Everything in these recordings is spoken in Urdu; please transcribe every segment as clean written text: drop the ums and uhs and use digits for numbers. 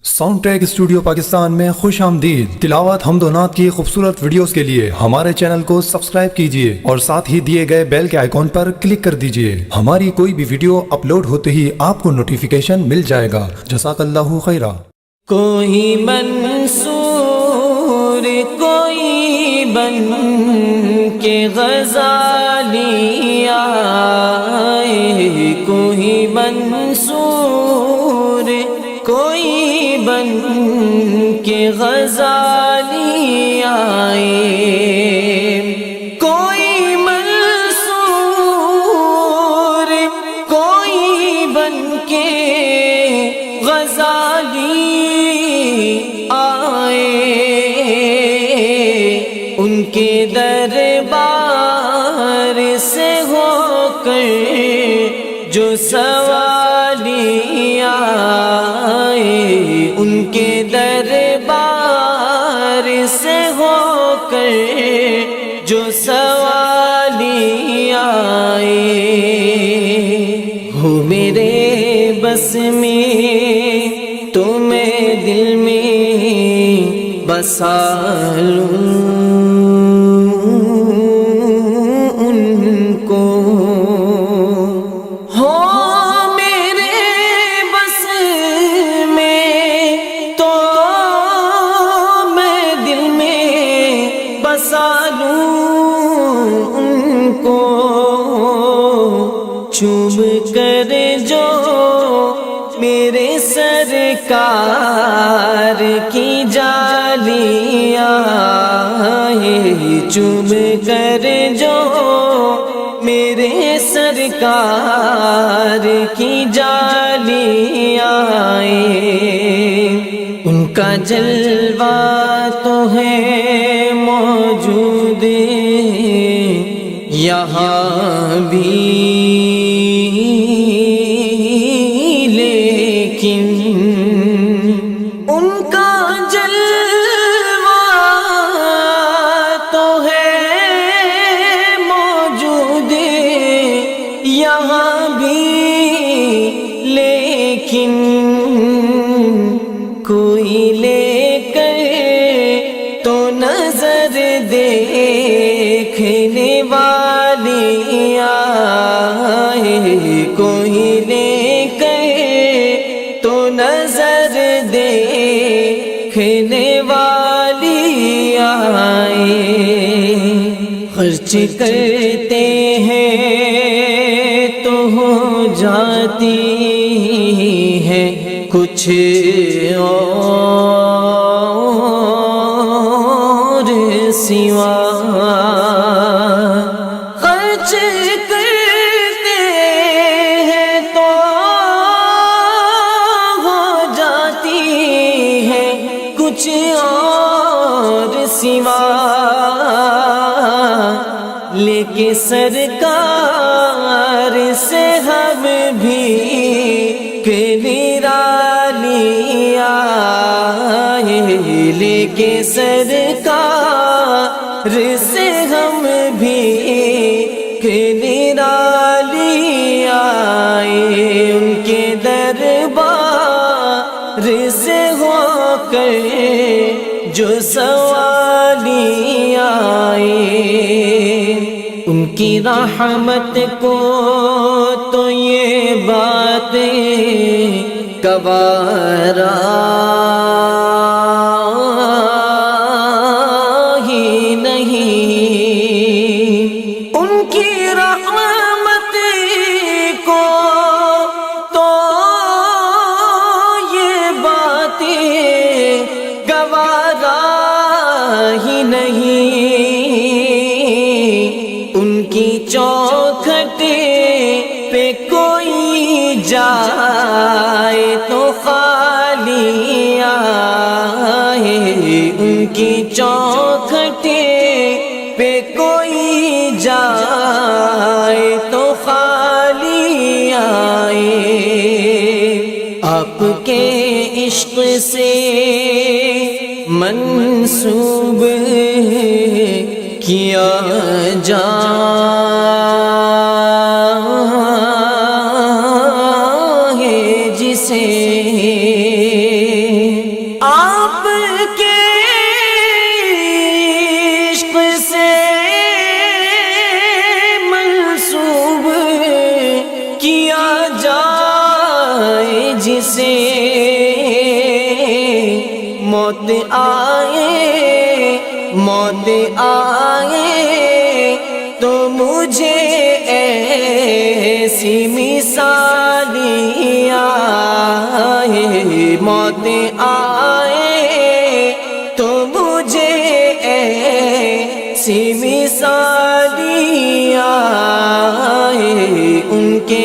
ساؤنڈ ٹریک اسٹوڈیو پاکستان میں خوش آمدید۔ تلاوت حمد و نعت کی خوبصورت ویڈیوز کے لیے ہمارے چینل کو سبسکرائب کیجئے اور ساتھ ہی دیے گئے بیل کے آئیکن پر کلک کر دیجئے۔ ہماری کوئی بھی ویڈیو اپلوڈ ہوتے ہی آپ کو نوٹیفیکیشن مل جائے گا۔ جزاک اللہ خیرہ۔ کوئی منصور کوئی بن کے غزالی آئے، کوئی منصور کوئی بن کے غزالی آئے، کوئی منصور کوئی بن کے غزالی آئے، ان کے دربار سے ہو کر جو سوالی آئے، ان کے دربار سے ہو کر جو سوالی آئے، ہو میرے بس میں تو میں دل میں بسا لوں ان کو، ہو میرے بس میں تو میں دل میں بسا لوں ان کو، چوم کر جو میرے سرکار کی جالی آئے، چوم کر جو میرے سرکار کی جالی آئے، ان کا جلوہ تو ہے موجود یہاں بھی، لیکن ان کا جلوہ تو ہے موجود یہاں بھی، لیکن کوئی لے کر تو نظر دیکھنے والی آئے، کوئی لے کر تو نظر دیکھنے والی آئے، خرچ کرتے ہیں تو ہو جاتی ہے کچھ اور سوا، خرچ کرتے ہیں تو ہو جاتی ہے کچھ اور سوا، لے کے سرکار سے ہم بھی نرالی آئے، لے کے سرکار سے ہم بھی نرالی آئے، ان کے دربار سے ہو کر جو سوالی آئے، ان کی رحمت کو تو یہ باتیں گوارا ہی نہیں، ان کی رحمت کو تو یہ باتیں گوارا ہی نہیں، ان کی چوکھٹ پہ کوئی جائے تو خالی آئے، ان کی چوکھٹ پہ کوئی جائے تو خالی آئے، آپ کے عشق سے منسوب کیا جائے جسے آپ کے عشق سے منسوب کیا جائے جسے موت آئے تو مجھے ایسی مثالی آئے، موت آئے تو مجھے ایسی مثالی آئے، ان کے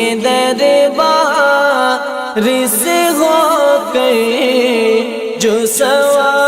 دربار سے ہو کر جو سوال